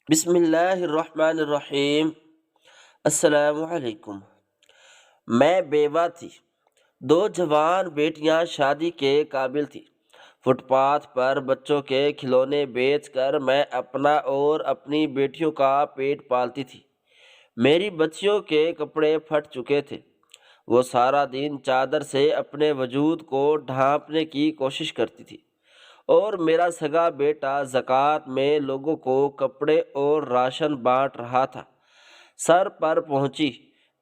بسم اللہ الرحمن الرحیم۔ السلام علیکم۔ میں بیوہ تھی۔ دو جوان بیٹیاں شادی کے قابل تھی۔ فٹ پاتھ پر بچوں کے کھلونے بیچ کر میں اپنا اور اپنی بیٹیوں کا پیٹ پالتی تھی۔ میری بچیوں کے کپڑے پھٹ چکے تھے۔ وہ سارا دن چادر سے اپنے وجود کو ڈھانپنے کی کوشش کرتی تھی، اور میرا سگا بیٹا زکوٰۃ میں لوگوں کو کپڑے اور راشن بانٹ رہا تھا۔ سر پر پہنچی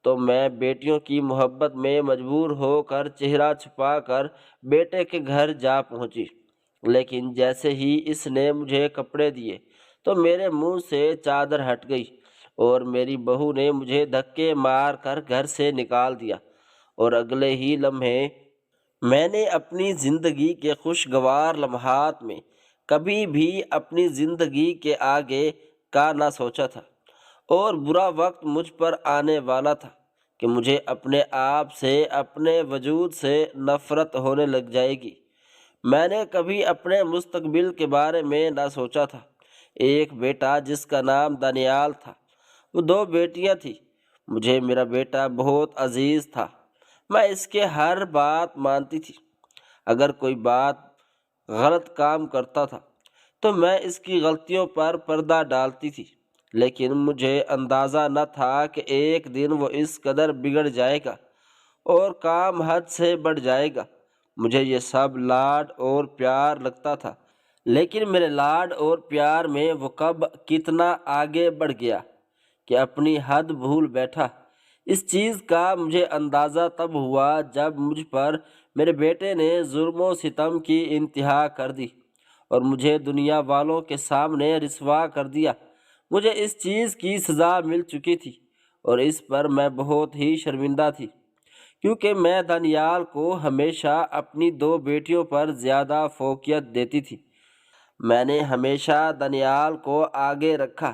تو میں بیٹیوں کی محبت میں مجبور ہو کر چہرہ چھپا کر بیٹے کے گھر جا پہنچی، لیکن جیسے ہی اس نے مجھے کپڑے دیے تو میرے منہ سے چادر ہٹ گئی، اور میری بہو نے مجھے دھکے مار کر گھر سے نکال دیا، اور اگلے ہی لمحے میں نے اپنی زندگی کے خوشگوار لمحات میں کبھی بھی اپنی زندگی کے آگے کا نہ سوچا تھا، اور برا وقت مجھ پر آنے والا تھا کہ مجھے اپنے آپ سے، اپنے وجود سے نفرت ہونے لگ جائے گی۔ میں نے کبھی اپنے مستقبل کے بارے میں نہ سوچا تھا۔ ایک بیٹا جس کا نام دانیال تھا، وہ دو بیٹیاں تھیں۔ مجھے میرا بیٹا بہت عزیز تھا۔ میں اس کے ہر بات مانتی تھی۔ اگر کوئی بات غلط کام کرتا تھا تو میں اس کی غلطیوں پر پردہ ڈالتی تھی، لیکن مجھے اندازہ نہ تھا کہ ایک دن وہ اس قدر بگڑ جائے گا اور کام حد سے بڑھ جائے گا۔ مجھے یہ سب لاڈ اور پیار لگتا تھا، لیکن میرے لاڈ اور پیار میں وہ کب کتنا آگے بڑھ گیا کہ اپنی حد بھول بیٹھا۔ اس چیز کا مجھے اندازہ تب ہوا جب مجھ پر میرے بیٹے نے ظلم و ستم کی انتہا کر دی اور مجھے دنیا والوں کے سامنے رسوا کر دیا۔ مجھے اس چیز کی سزا مل چکی تھی، اور اس پر میں بہت ہی شرمندہ تھی، کیونکہ میں دانیال کو ہمیشہ اپنی دو بیٹیوں پر زیادہ فوقیت دیتی تھی۔ میں نے ہمیشہ دانیال کو آگے رکھا،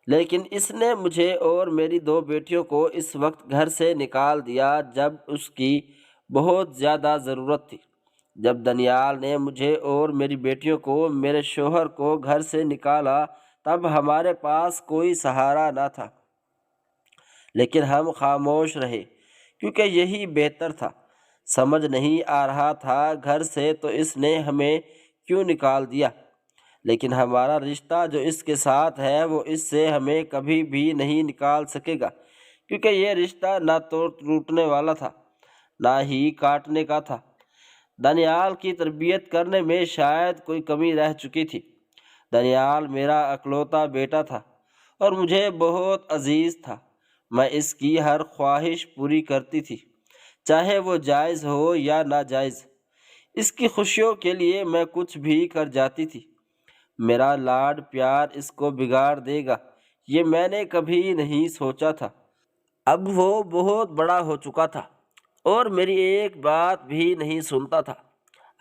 لیکن اس نے مجھے اور میری دو بیٹیوں کو اس وقت گھر سے نکال دیا جب اس کی بہت زیادہ ضرورت تھی۔ جب دانیال نے مجھے اور میری بیٹیوں کو، میرے شوہر کو گھر سے نکالا، تب ہمارے پاس کوئی سہارا نہ تھا، لیکن ہم خاموش رہے کیونکہ یہی بہتر تھا۔ سمجھ نہیں آ رہا تھا گھر سے تو اس نے ہمیں کیوں نکال دیا، لیکن ہمارا رشتہ جو اس کے ساتھ ہے وہ اس سے ہمیں کبھی بھی نہیں نکال سکے گا، کیونکہ یہ رشتہ نہ تو ٹوٹنے والا تھا، نہ ہی کاٹنے کا تھا۔ دانیال کی تربیت کرنے میں شاید کوئی کمی رہ چکی تھی۔ دانیال میرا اکلوتا بیٹا تھا اور مجھے بہت عزیز تھا۔ میں اس کی ہر خواہش پوری کرتی تھی، چاہے وہ جائز ہو یا ناجائز۔ اس کی خوشیوں کے لیے میں کچھ بھی کر جاتی تھی۔ میرا لاڈ پیار اس کو بگاڑ دے گا، یہ میں نے کبھی نہیں سوچا تھا۔ اب وہ بہت بڑا ہو چکا تھا اور میری ایک بات بھی نہیں سنتا تھا،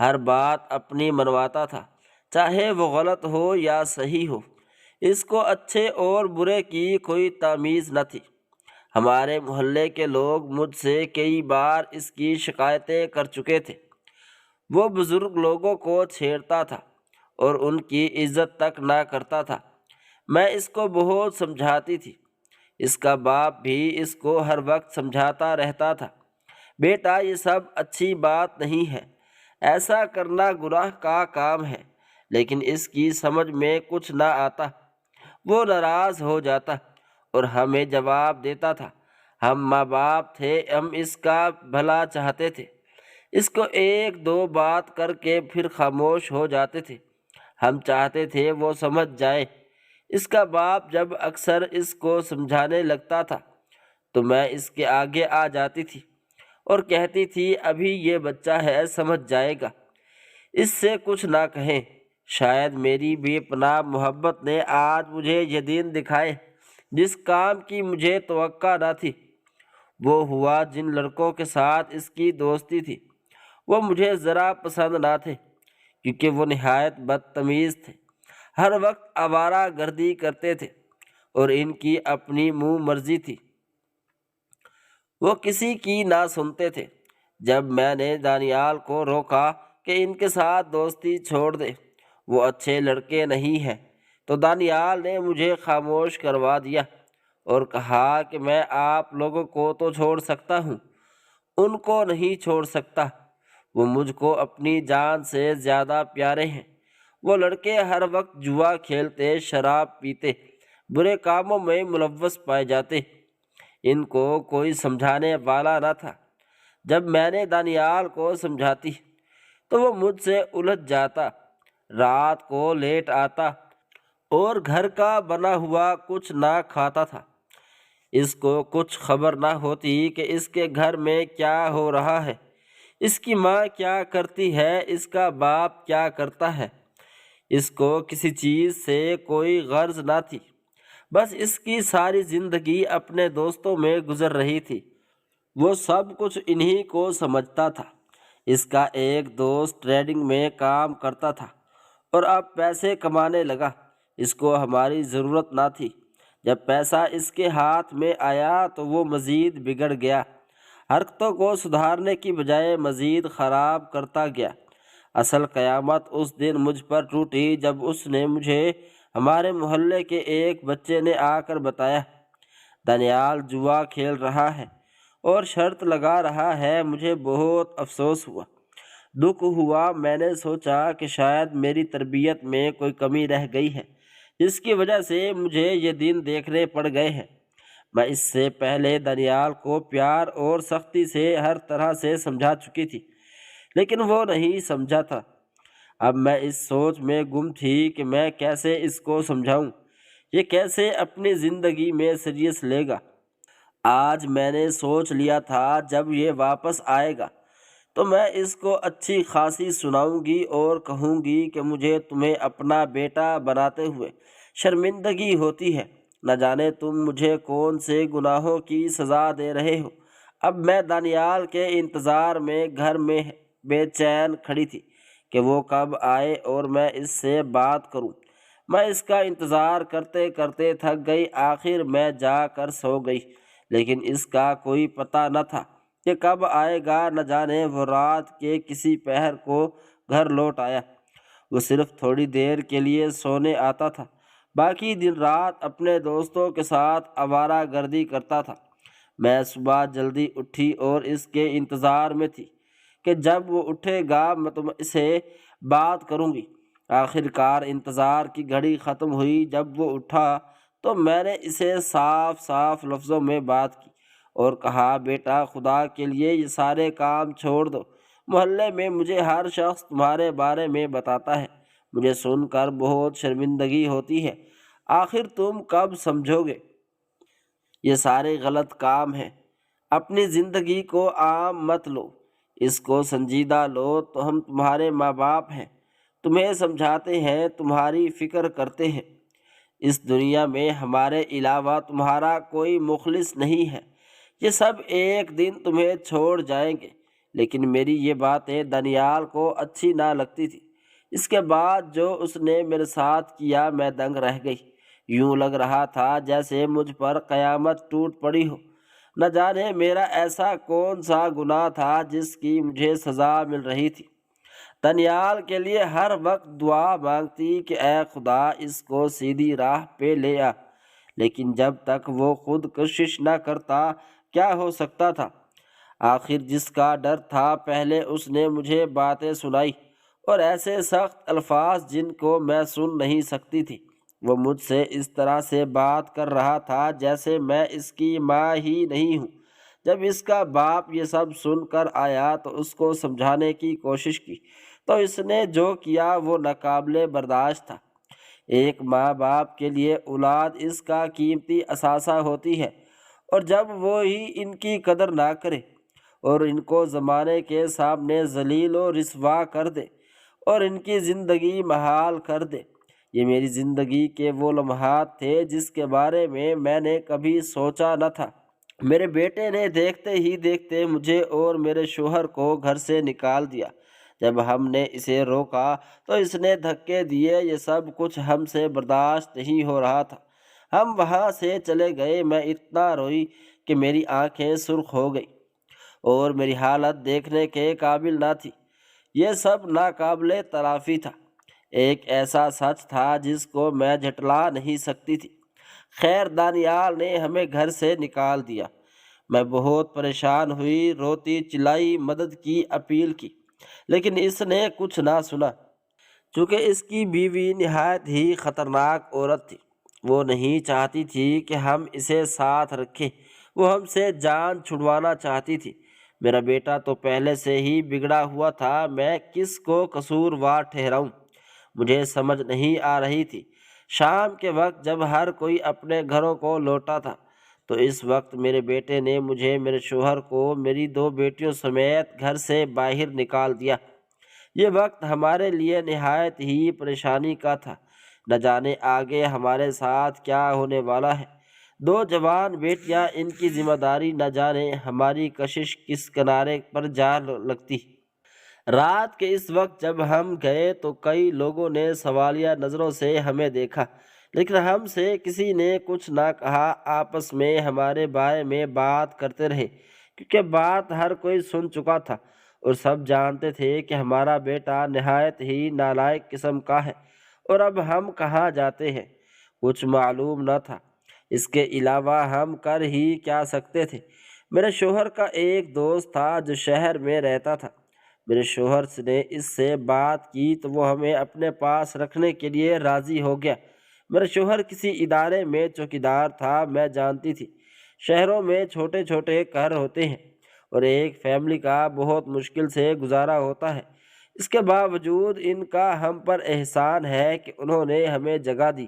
ہر بات اپنی منواتا تھا، چاہے وہ غلط ہو یا صحیح ہو۔ اس کو اچھے اور برے کی کوئی تمیز نہ تھی۔ ہمارے محلے کے لوگ مجھ سے کئی بار اس کی شکایتیں کر چکے تھے۔ وہ بزرگ لوگوں کو چھیڑتا تھا اور ان کی عزت تک نہ کرتا تھا۔ میں اس کو بہت سمجھاتی تھی۔ اس کا باپ بھی اس کو ہر وقت سمجھاتا رہتا تھا، بیٹا یہ سب اچھی بات نہیں ہے، ایسا کرنا گناہ کا کام ہے، لیکن اس کی سمجھ میں کچھ نہ آتا۔ وہ ناراض ہو جاتا اور ہمیں جواب دیتا تھا، ہم ماں باپ تھے، ہم اس کا بھلا چاہتے تھے۔ اس کو ایک دو بات کر کے پھر خاموش ہو جاتے تھے۔ ہم چاہتے تھے وہ سمجھ جائے۔ اس کا باپ جب اکثر اس کو سمجھانے لگتا تھا تو میں اس کے آگے آ جاتی تھی اور کہتی تھی ابھی یہ بچہ ہے، سمجھ جائے گا، اس سے کچھ نہ کہیں۔ شاید میری بے پناہ محبت نے آج مجھے یہ دن دکھائے جس کام کی مجھے توقع نہ تھی۔ وہ ہوا جن لڑکوں کے ساتھ اس کی دوستی تھی، وہ مجھے ذرا پسند نہ تھے، کیونکہ وہ نہایت بدتمیز تھے، ہر وقت آوارہ گردی کرتے تھے اور ان کی اپنی منہ مرضی تھی، وہ کسی کی نہ سنتے تھے۔ جب میں نے دانیال کو روکا کہ ان کے ساتھ دوستی چھوڑ دے، وہ اچھے لڑکے نہیں ہیں، تو دانیال نے مجھے خاموش کروا دیا اور کہا کہ میں آپ لوگوں کو تو چھوڑ سکتا ہوں، ان کو نہیں چھوڑ سکتا۔ وہ مجھ کو اپنی جان سے زیادہ پیارے ہیں۔ وہ لڑکے ہر وقت جوا کھیلتے، شراب پیتے، برے کاموں میں ملوث پائے جاتے۔ ان کو کوئی سمجھانے والا نہ تھا۔ جب میں نے دانیال کو سمجھاتی تو وہ مجھ سے الجھ جاتا، رات کو لیٹ آتا اور گھر کا بنا ہوا کچھ نہ کھاتا تھا۔ اس کو کچھ خبر نہ ہوتی کہ اس کے گھر میں کیا ہو رہا ہے، اس کی ماں کیا کرتی ہے، اس کا باپ کیا کرتا ہے۔ اس کو کسی چیز سے کوئی غرض نہ تھی، بس اس کی ساری زندگی اپنے دوستوں میں گزر رہی تھی۔ وہ سب کچھ انہی کو سمجھتا تھا۔ اس کا ایک دوست ٹریڈنگ میں کام کرتا تھا اور اب پیسے کمانے لگا۔ اس کو ہماری ضرورت نہ تھی۔ جب پیسہ اس کے ہاتھ میں آیا تو وہ مزید بگڑ گیا، حرکتوں کو سدھارنے کی بجائے مزید خراب کرتا گیا۔ اصل قیامت اس دن مجھ پر ٹوٹی جب اس نے مجھے ہمارے محلے کے ایک بچے نے آ کر بتایا، دانیال جوا کھیل رہا ہے اور شرط لگا رہا ہے۔ مجھے بہت افسوس ہوا، دکھ ہوا۔ میں نے سوچا کہ شاید میری تربیت میں کوئی کمی رہ گئی ہے جس کی وجہ سے مجھے یہ دن دیکھنے پڑ گئے ہیں۔ میں اس سے پہلے دانیال کو پیار اور سختی سے ہر طرح سے سمجھا چکی تھی، لیکن وہ نہیں سمجھا تھا۔ اب میں اس سوچ میں گم تھی کہ میں کیسے اس کو سمجھاؤں، یہ کیسے اپنی زندگی میں سیریس لے گا۔ آج میں نے سوچ لیا تھا جب یہ واپس آئے گا تو میں اس کو اچھی خاصی سناؤں گی اور کہوں گی کہ مجھے تمہیں اپنا بیٹا بناتے ہوئے شرمندگی ہوتی ہے۔ نہ جانے تم مجھے کون سے گناہوں کی سزا دے رہے ہو۔ اب میں دانیال کے انتظار میں گھر میں بے چین کھڑی تھی کہ وہ کب آئے اور میں اس سے بات کروں۔ میں اس کا انتظار کرتے کرتے تھک گئی۔ آخر میں جا کر سو گئی، لیکن اس کا کوئی پتہ نہ تھا کہ کب آئے گا۔ نہ جانے وہ رات کے کسی پہر کو گھر لوٹ آیا۔ وہ صرف تھوڑی دیر کے لیے سونے آتا تھا، باقی دن رات اپنے دوستوں کے ساتھ آوارہ گردی کرتا تھا۔ میں صبح جلدی اٹھی اور اس کے انتظار میں تھی کہ جب وہ اٹھے گا میں تم سے بات کروں گی۔ آخر کار انتظار کی گھڑی ختم ہوئی۔ جب وہ اٹھا تو میں نے اسے صاف صاف لفظوں میں بات کی اور کہا، بیٹا خدا کے لیے یہ سارے کام چھوڑ دو۔ محلے میں مجھے ہر شخص تمہارے بارے میں بتاتا ہے، مجھے سن کر بہت شرمندگی ہوتی ہے۔ آخر تم کب سمجھو گے؟ یہ سارے غلط کام ہیں۔ اپنی زندگی کو عام مت لو، اس کو سنجیدہ لو۔ تو ہم تمہارے ماں باپ ہیں، تمہیں سمجھاتے ہیں، تمہاری فکر کرتے ہیں۔ اس دنیا میں ہمارے علاوہ تمہارا کوئی مخلص نہیں ہے۔ یہ سب ایک دن تمہیں چھوڑ جائیں گے۔ لیکن میری یہ باتیں دانیال کو اچھی نہ لگتی تھی۔ اس کے بعد جو اس نے میرے ساتھ کیا میں دنگ رہ گئی۔ یوں لگ رہا تھا جیسے مجھ پر قیامت ٹوٹ پڑی ہو۔ نہ جانے میرا ایسا کون سا گناہ تھا جس کی مجھے سزا مل رہی تھی۔ دانیال کے لیے ہر وقت دعا مانگتی کہ اے خدا اس کو سیدھی راہ پہ لے آ، لیکن جب تک وہ خود کوشش نہ کرتا کیا ہو سکتا تھا۔ آخر جس کا ڈر تھا، پہلے اس نے مجھے باتیں سنائی اور ایسے سخت الفاظ جن کو میں سن نہیں سکتی تھی۔ وہ مجھ سے اس طرح سے بات کر رہا تھا جیسے میں اس کی ماں ہی نہیں ہوں۔ جب اس کا باپ یہ سب سن کر آیا تو اس کو سمجھانے کی کوشش کی تو اس نے جو کیا وہ ناقابل برداشت تھا۔ ایک ماں باپ کے لیے اولاد اس کا قیمتی اثاثہ ہوتی ہے، اور جب وہ ہی ان کی قدر نہ کرے اور ان کو زمانے کے سامنے ذلیل و رسوا کر دے اور ان کی زندگی محال کر دے۔ یہ میری زندگی کے وہ لمحات تھے جس کے بارے میں نے کبھی سوچا نہ تھا۔ میرے بیٹے نے دیکھتے ہی دیکھتے مجھے اور میرے شوہر کو گھر سے نکال دیا۔ جب ہم نے اسے روکا تو اس نے دھکے دیے۔ یہ سب کچھ ہم سے برداشت نہیں ہو رہا تھا۔ ہم وہاں سے چلے گئے۔ میں اتنا روئی کہ میری آنکھیں سرخ ہو گئی اور میری حالت دیکھنے کے قابل نہ تھی۔ یہ سب ناقابل تلافی تھا۔ ایک ایسا سچ تھا جس کو میں جھٹلا نہیں سکتی تھی۔ خیر دانیال نے ہمیں گھر سے نکال دیا۔ میں بہت پریشان ہوئی، روتی چلائی، مدد کی اپیل کی، لیکن اس نے کچھ نہ سنا۔ چونکہ اس کی بیوی نہایت ہی خطرناک عورت تھی، وہ نہیں چاہتی تھی کہ ہم اسے ساتھ رکھیں، وہ ہم سے جان چھڑوانا چاہتی تھی۔ میرا بیٹا تو پہلے سے ہی بگڑا ہوا تھا، میں کس کو قصوروار ٹھہراؤں؟ مجھے سمجھ نہیں آ رہی تھی۔ شام کے وقت جب ہر کوئی اپنے گھروں کو لوٹا تھا تو اس وقت میرے بیٹے نے مجھے، میرے شوہر کو، میری 2 بیٹیوں سمیت گھر سے باہر نکال دیا۔ یہ وقت ہمارے لیے نہایت ہی پریشانی کا تھا، نہ جانے آگے ہمارے ساتھ کیا ہونے والا ہے۔ 2 جوان بیٹیاں، ان کی ذمہ داری، نہ جانے ہماری کشش کس کنارے پر جا لگتی۔ رات کے اس وقت جب ہم گئے تو کئی لوگوں نے سوالیہ نظروں سے ہمیں دیکھا، لیکن ہم سے کسی نے کچھ نہ کہا۔ آپس میں ہمارے بارے میں بات کرتے رہے، کیونکہ بات ہر کوئی سن چکا تھا اور سب جانتے تھے کہ ہمارا بیٹا نہایت ہی نالائق قسم کا ہے، اور اب ہم کہاں جاتے ہیں کچھ معلوم نہ تھا۔ اس کے علاوہ ہم کر ہی کیا سکتے تھے؟ میرے شوہر کا ایک دوست تھا جو شہر میں رہتا تھا۔ میرے شوہر نے اس سے بات کی تو وہ ہمیں اپنے پاس رکھنے کے لیے راضی ہو گیا۔ میرا شوہر کسی ادارے میں چوکیدار تھا، میں جانتی تھی۔ شہروں میں چھوٹے چھوٹے گھر ہوتے ہیں اور ایک فیملی کا بہت مشکل سے گزارا ہوتا ہے۔ اس کے باوجود ان کا ہم پر احسان ہے کہ انہوں نے ہمیں جگہ دی،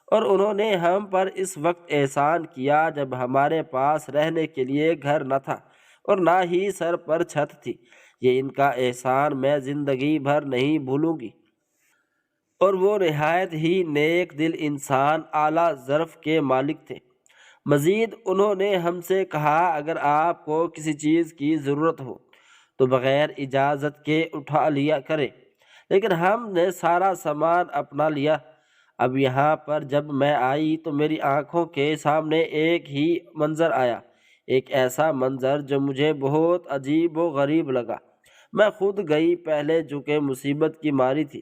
اور انہوں نے ہم پر اس وقت احسان کیا جب ہمارے پاس رہنے کے لیے گھر نہ تھا اور نہ ہی سر پر چھت تھی۔ یہ ان کا احسان میں زندگی بھر نہیں بھولوں گی۔ اور وہ نہایت ہی نیک دل انسان، اعلیٰ ظرف کے مالک تھے۔ مزید انہوں نے ہم سے کہا، اگر آپ کو کسی چیز کی ضرورت ہو تو بغیر اجازت کے اٹھا لیا کریں، لیکن ہم نے سارا سامان اپنا لیا۔ اب یہاں پر جب میں آئی تو میری آنکھوں کے سامنے ایک ہی منظر آیا، ایک ایسا منظر جو مجھے بہت عجیب و غریب لگا۔ میں خود گئی پہلے، چونکہ مصیبت کی ماری تھی،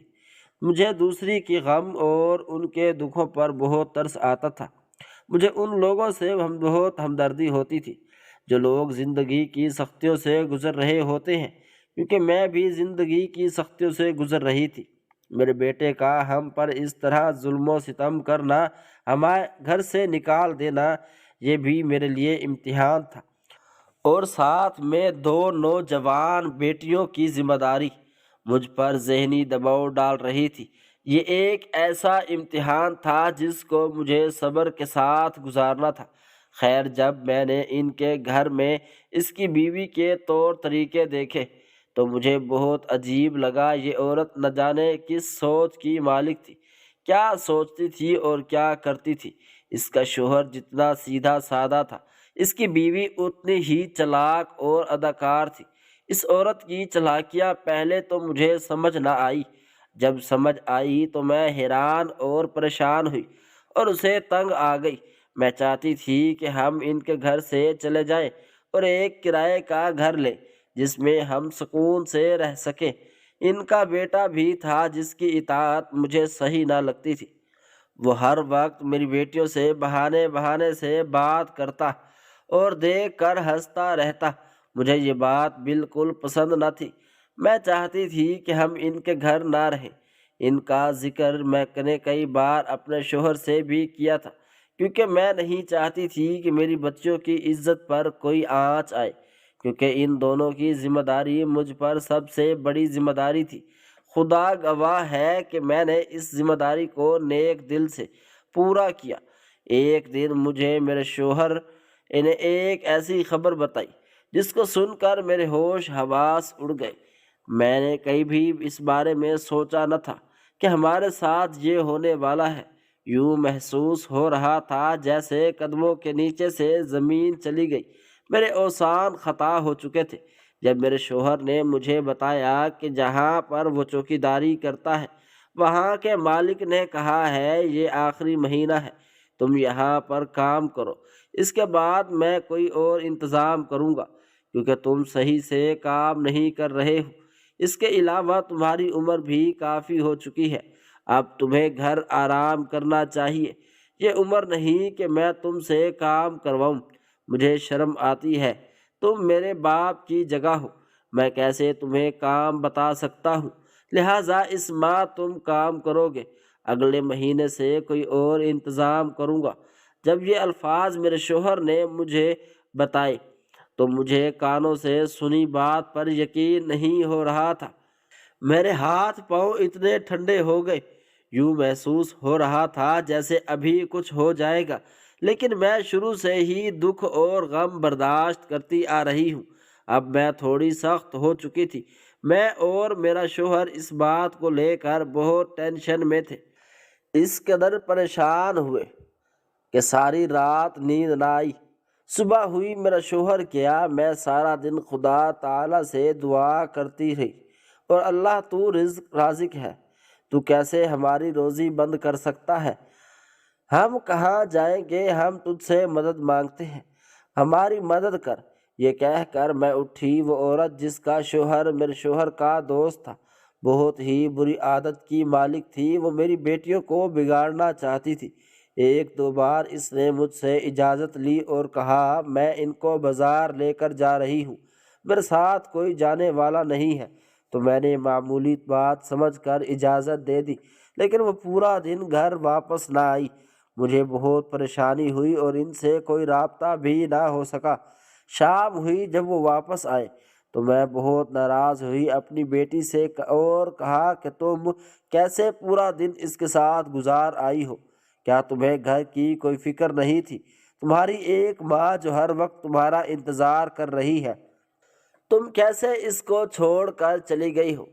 مجھے دوسری کی غم اور ان کے دکھوں پر بہت ترس آتا تھا۔ مجھے ان لوگوں سے بہت ہمدردی ہوتی تھی جو لوگ زندگی کی سختیوں سے گزر رہے ہوتے ہیں، کیونکہ میں بھی زندگی کی سختیوں سے گزر رہی تھی۔ میرے بیٹے کا ہم پر اس طرح ظلم و ستم کرنا، ہمارے گھر سے نکال دینا، یہ بھی میرے لیے امتحان تھا، اور ساتھ میں 2 نوجوان بیٹیوں کی ذمہ داری مجھ پر ذہنی دباؤ ڈال رہی تھی۔ یہ ایک ایسا امتحان تھا جس کو مجھے صبر کے ساتھ گزارنا تھا۔ خیر جب میں نے ان کے گھر میں اس کی بیوی کے طور طریقے دیکھے تو مجھے بہت عجیب لگا۔ یہ عورت نہ جانے کس سوچ کی مالک تھی، کیا سوچتی تھی اور کیا کرتی تھی۔ اس کا شوہر جتنا سیدھا سادہ تھا، اس کی بیوی اتنی ہی چلاک اور اداکار تھی۔ اس عورت کی چالاکیاں پہلے تو مجھے سمجھ نہ آئی، جب سمجھ آئی تو میں حیران اور پریشان ہوئی اور اسے تنگ آ گئی۔ میں چاہتی تھی کہ ہم ان کے گھر سے چلے جائیں اور ایک کرائے کا گھر لیں جس میں ہم سکون سے رہ سکیں۔ ان کا بیٹا بھی تھا جس کی اطاعت مجھے صحیح نہ لگتی تھی۔ وہ ہر وقت میری بیٹیوں سے بہانے سے بات کرتا اور دیکھ کر ہنستا رہتا۔ مجھے یہ بات بالکل پسند نہ تھی۔ میں چاہتی تھی کہ ہم ان کے گھر نہ رہیں۔ ان کا ذکر میں نے کئی بار اپنے شوہر سے بھی کیا تھا، کیونکہ میں نہیں چاہتی تھی کہ میری بچیوں کی عزت پر کوئی آنچ آئے، کیونکہ ان دونوں کی ذمہ داری مجھ پر سب سے بڑی ذمہ داری تھی۔ خدا گواہ ہے کہ میں نے اس ذمہ داری کو نیک دل سے پورا کیا۔ ایک دن مجھے میرے شوہر نے ایک ایسی خبر بتائی جس کو سن کر میرے ہوش حواس اڑ گئے۔ میں نے کبھی بھی اس بارے میں سوچا نہ تھا کہ ہمارے ساتھ یہ ہونے والا ہے۔ یوں محسوس ہو رہا تھا جیسے قدموں کے نیچے سے زمین چلی گئی۔ میرے اوزان خطا ہو چکے تھے جب میرے شوہر نے مجھے بتایا کہ جہاں پر وہ چوکیداری کرتا ہے وہاں کے مالک نے کہا ہے یہ آخری مہینہ ہے، تم یہاں پر کام کرو، اس کے بعد میں کوئی اور انتظام کروں گا، کیونکہ تم صحیح سے کام نہیں کر رہے ہو۔ اس کے علاوہ تمہاری عمر بھی کافی ہو چکی ہے اب تمہیں گھر آرام کرنا چاہیے، یہ عمر نہیں کہ میں تم سے کام کرواؤں، مجھے شرم آتی ہے، تم میرے باپ کی جگہ ہو، میں کیسے تمہیں کام بتا سکتا ہوں، لہٰذا اس ماہ تم کام کرو گے، اگلے مہینے سے کوئی اور انتظام کروں گا۔ جب یہ الفاظ میرے شوہر نے مجھے بتائے تو مجھے کانوں سے سنی بات پر یقین نہیں ہو رہا تھا، میرے ہاتھ پاؤں اتنے ٹھنڈے ہو گئے، یوں محسوس ہو رہا تھا جیسے ابھی کچھ ہو جائے گا، لیکن میں شروع سے ہی دکھ اور غم برداشت کرتی آ رہی ہوں۔ اب میں تھوڑی سخت ہو چکی تھی، میں اور میرا شوہر اس بات کو لے کر بہت ٹینشن میں تھے، اس قدر پریشان ہوئے کہ ساری رات نیند نہ آئی۔ صبح ہوئی، میرا شوہر گیا، میں سارا دن خدا تعالیٰ سے دعا کرتی رہی، اور اللہ تو رازق ہے، تو کیسے ہماری روزی بند کر سکتا ہے، ہم کہاں جائیں گے، ہم تجھ سے مدد مانگتے ہیں، ہماری مدد کر۔ یہ کہہ کر میں اٹھی۔ وہ عورت جس کا شوہر میرے شوہر کا دوست تھا، بہت ہی بری عادت کی مالک تھی، وہ میری بیٹیوں کو بگاڑنا چاہتی تھی۔ ایک دو بار اس نے مجھ سے اجازت لی اور کہا میں ان کو بازار لے کر جا رہی ہوں، میرے ساتھ کوئی جانے والا نہیں ہے، تو میں نے معمولی بات سمجھ کر اجازت دے دی، لیکن وہ پورا دن گھر واپس نہ آئی۔ مجھے بہت پریشانی ہوئی اور ان سے کوئی رابطہ بھی نہ ہو سکا۔ شام ہوئی، جب وہ واپس آئے تو میں بہت ناراض ہوئی اپنی بیٹی سے اور کہا کہ تم کیسے پورا دن اس کے ساتھ گزار آئی ہو؟ کیا تمہیں گھر کی کوئی فکر نہیں تھی؟ تمہاری ایک ماں جو ہر وقت تمہارا انتظار کر رہی ہے، تم کیسے اس کو چھوڑ کر چلی گئی ہو؟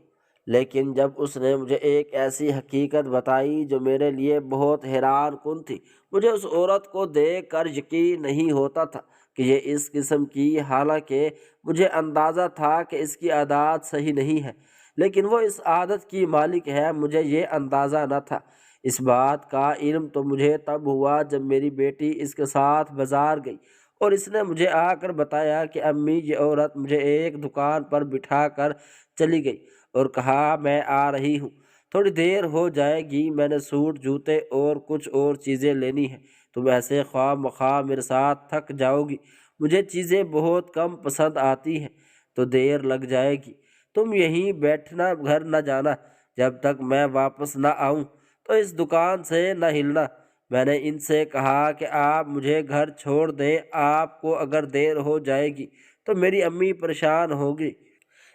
لیکن جب اس نے مجھے ایک ایسی حقیقت بتائی جو میرے لیے بہت حیران کن تھی، مجھے اس عورت کو دیکھ کر یقین نہیں ہوتا تھا کہ یہ اس قسم کی، حالانکہ مجھے اندازہ تھا کہ اس کی عادات صحیح نہیں ہے، لیکن وہ اس عادت کی مالک ہے، مجھے یہ اندازہ نہ تھا۔ اس بات کا علم تو مجھے تب ہوا جب میری بیٹی اس کے ساتھ بازار گئی اور اس نے مجھے آ کر بتایا کہ امی، یہ عورت مجھے ایک دکان پر بٹھا کر چلی گئی اور کہا میں آ رہی ہوں، تھوڑی دیر ہو جائے گی، میں نے سوٹ، جوتے اور کچھ اور چیزیں لینی ہیں، تم ایسے خواہ مخواہ میرے ساتھ تھک جاؤ گی، مجھے چیزیں بہت کم پسند آتی ہیں تو دیر لگ جائے گی، تم یہیں بیٹھنا، گھر نہ جانا، جب تک میں واپس نہ آؤں تو اس دکان سے نہ ہلنا۔ میں نے ان سے کہا کہ آپ مجھے گھر چھوڑ دیں، آپ کو اگر دیر ہو جائے گی تو میری امی پریشان ہوگی،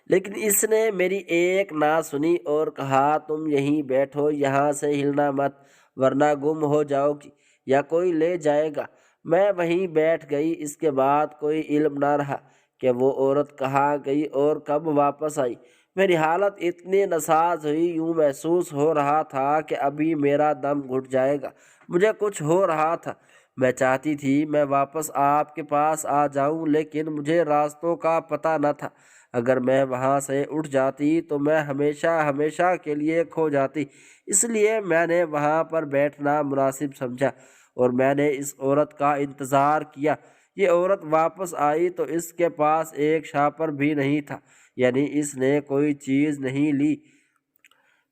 لیکن اس نے میری ایک نہ سنی اور کہا تم یہیں بیٹھو، یہاں سے ہلنا مت، ورنہ گم ہو جاؤ گی یا کوئی لے جائے گا۔ میں وہیں بیٹھ گئی۔ اس کے بعد کوئی علم نہ رہا کہ وہ عورت کہاں گئی اور کب واپس آئی۔ میری حالت اتنی ناساز ہوئی، یوں محسوس ہو رہا تھا کہ ابھی میرا دم گھٹ جائے گا، مجھے کچھ ہو رہا تھا۔ میں چاہتی تھی میں واپس آپ کے پاس آ جاؤں، لیکن مجھے راستوں کا پتہ نہ تھا، اگر میں وہاں سے اٹھ جاتی تو میں ہمیشہ ہمیشہ کے لیے کھو جاتی، اس لیے میں نے وہاں پر بیٹھنا مناسب سمجھا اور میں نے اس عورت کا انتظار کیا۔ یہ عورت واپس آئی تو اس کے پاس ایک شاپر بھی نہیں تھا، یعنی اس نے کوئی چیز نہیں لی۔